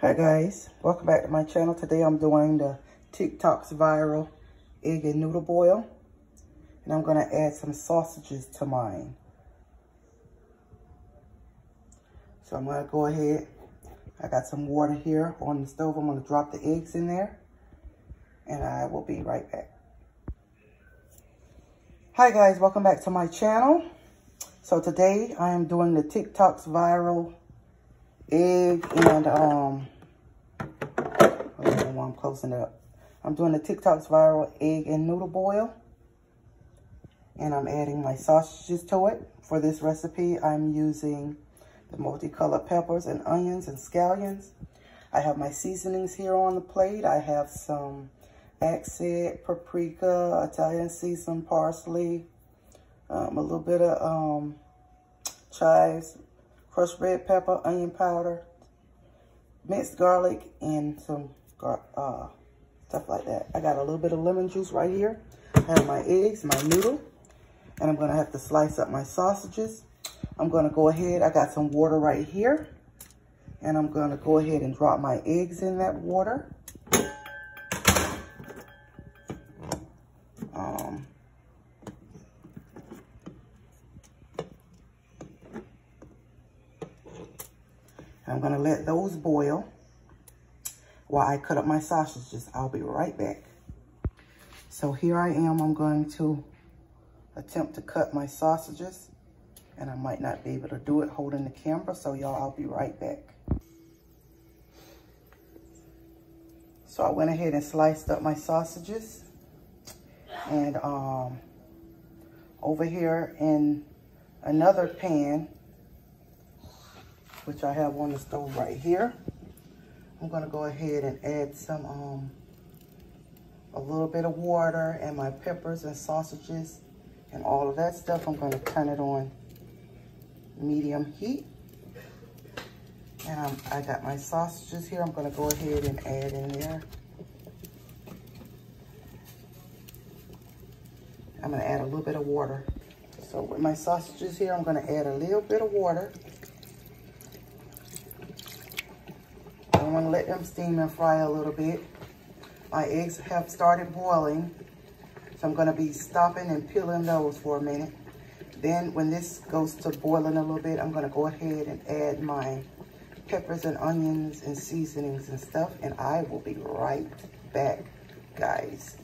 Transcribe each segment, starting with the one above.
Hi guys, welcome back to my channel. Today I'm doing the TikTok's viral egg and noodle boil. And I'm gonna add some sausages to mine. So I'm gonna go ahead. I got some water here on the stove. I'm gonna drop the eggs in there and I will be right back. Hi guys, welcome back to my channel. So today I am doing the TikTok's viral egg and I'm closing it up. I'm doing the TikTok's viral egg and noodle boil, and I'm adding my sausages to it. For this recipe, I'm using the multicolored peppers and onions and scallions. I have my seasonings here on the plate. I have some accent, paprika, Italian seasoned parsley, a little bit of chives, crushed red pepper, onion powder, minced garlic, and some stuff like that. I got a little bit of lemon juice right here. I have my eggs, my noodle, and I'm gonna have to slice up my sausages. I'm gonna go ahead, I got some water right here, and I'm gonna go ahead and drop my eggs in that water. I'm gonna let those boil while I cut up my sausages. I'll be right back. So here I am. I'm going to attempt to cut my sausages, and I might not be able to do it holding the camera. So y'all, I'll be right back. So I went ahead and sliced up my sausages, and over here in another pan, which I have on the stove right here, I'm gonna go ahead and add some, a little bit of water and my peppers and sausages and all of that stuff. I'm gonna turn it on medium heat. And I got my sausages here. I'm gonna go ahead and add in there. I'm gonna add a little bit of water. So with my sausages here, I'm gonna add a little bit of water. I'm gonna let them steam and fry a little bit. My eggs have started boiling, so I'm gonna be stopping and peeling those for a minute. Then when this goes to boiling a little bit, I'm gonna go ahead and add my peppers and onions and seasonings and stuff, and I will be right back, guys.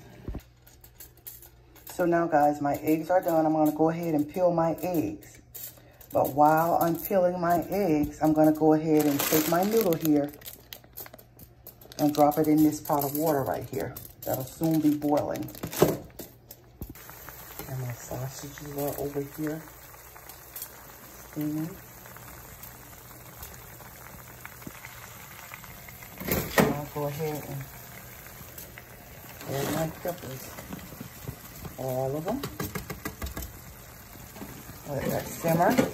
So now guys, my eggs are done. I'm gonna go ahead and peel my eggs. But while I'm peeling my eggs, I'm gonna go ahead and take my noodle here and drop it in this pot of water right here. That'll soon be boiling. And my sausages are over here steaming. And I'll go ahead and add my peppers. All of them. Let that simmer.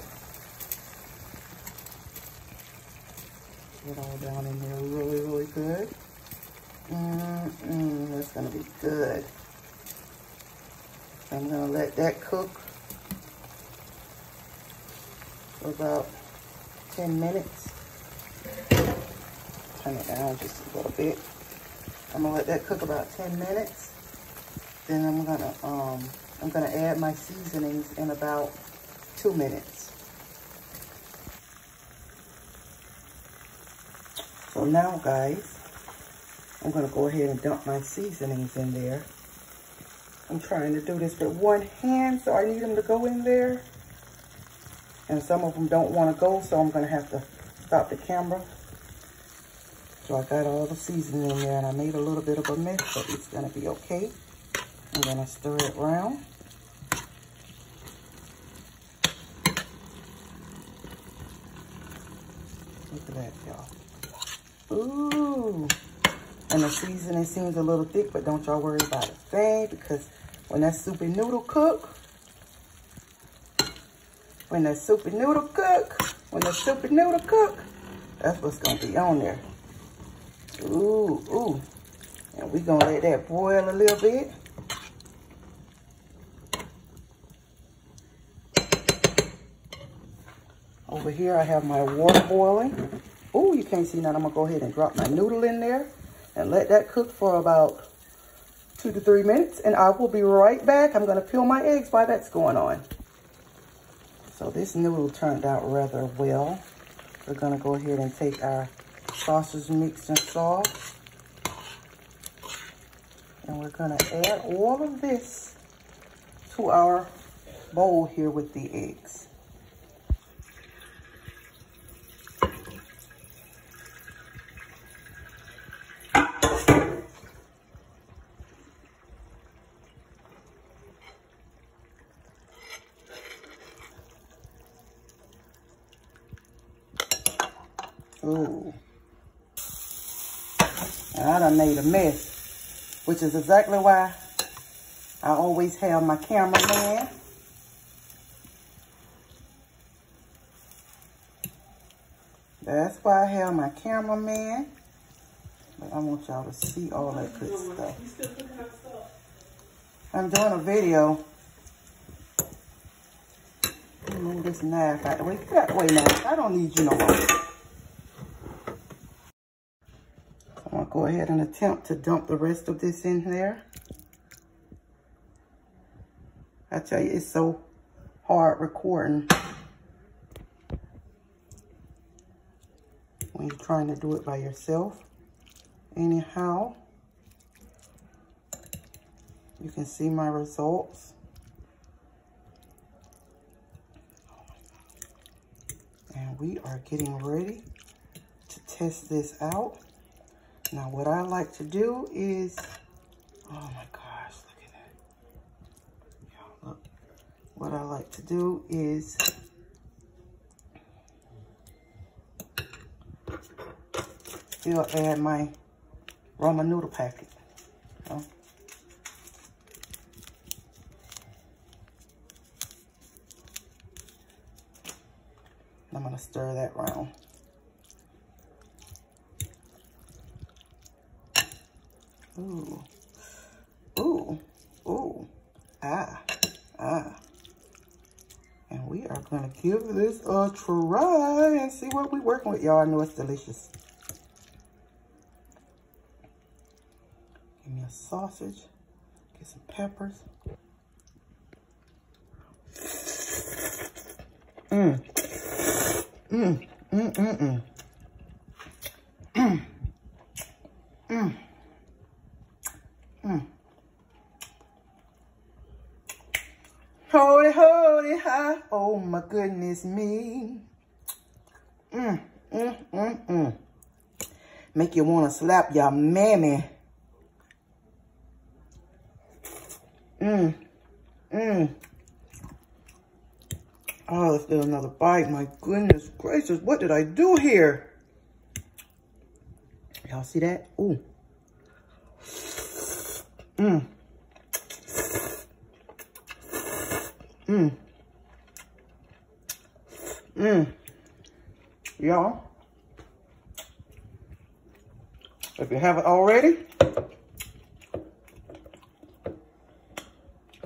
Get all down in there really, really good. That's gonna be good. I'm gonna let that cook for about 10 minutes. Turn it down just a little bit. I'm gonna let that cook about 10 minutes. Then I'm gonna add my seasonings in about 2 minutes. So now, guys, I'm gonna go ahead and dump my seasonings in there. I'm trying to do this with one hand, so I need them to go in there. And some of them don't wanna go, so I'm gonna have to stop the camera. So I got all the seasoning in there, and I made a little bit of a mess, but it's gonna be okay. I'm gonna stir it around. Look at that, y'all. Ooh, and the seasoning seems a little thick, but don't y'all worry about a thing, because when that soup and noodle cook, that's what's gonna be on there. Ooh, and we gonna let that boil a little bit. Over here, I have my water boiling. Oh, you can't see that. I'm gonna go ahead and drop my noodle in there and let that cook for about 2 to 3 minutes, and I will be right back. I'm gonna peel my eggs while that's going on. So this noodle turned out rather well. We're gonna go ahead and take our sausage mix and sauce, and we're gonna add all of this to our bowl here with the eggs. Ooh. And I done made a mess, which is exactly why I always have my cameraman. That's why I have my cameraman. But I want y'all to see all that good stuff. I'm doing a video. Move this knife out the way. Get out the way, knife. I don't need you no more. I'm going to go ahead and attempt to dump the rest of this in there. I tell you, it's so hard recording when you're trying to do it by yourself. Anyhow, you can see my results. And we are getting ready to test this out. Now, what I like to do is, oh my gosh, look at that. Y'all, look. What I like to do is still add my ramen noodle packet. So, I'm gonna stir that round. Ooh, ooh, ooh, ah. And we are gonna give this a try and see what we're working with. Y'all, I know it's delicious. Give me a sausage, get some peppers. Holy, holy, high. Oh my goodness me. Make you want to slap your mammy. Oh, let's do another bite. My goodness gracious, what did I do here? Y'all see that? Ooh. Y'all, if you haven't already,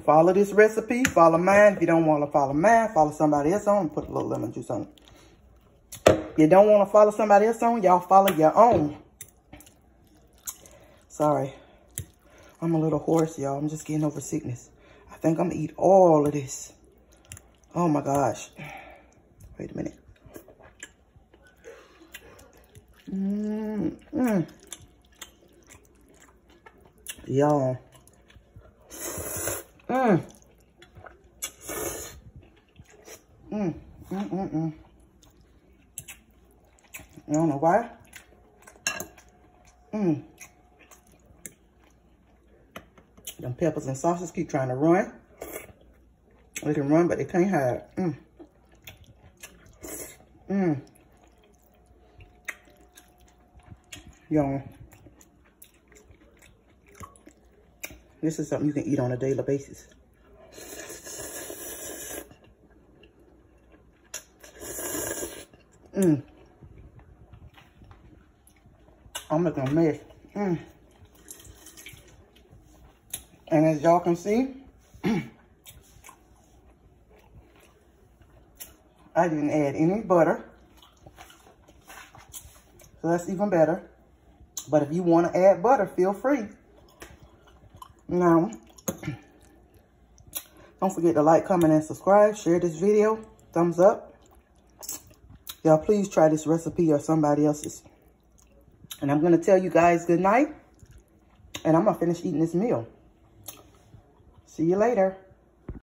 follow this recipe, follow mine. If you don't want to follow mine, follow somebody else on, put a little lemon juice on it. If you don't want to follow somebody else on, y'all follow your own. Sorry, I'm a little hoarse, y'all. I'm just getting over sickness. I think I'm gonna eat all of this. Oh my gosh. Wait a minute. Y'all. I don't know why. Them peppers and sauces keep trying to run. They can run, but they can't hide. Y'all, this is something you can eat on a daily basis. I'm making a mess. And as y'all can see, I didn't add any butter. So that's even better. But if you want to add butter, feel free. Now, don't forget to like, comment, and subscribe. Share this video. Thumbs up. Y'all, please try this recipe or somebody else's. And I'm going to tell you guys good night. And I'm going to finish eating this meal. See you later.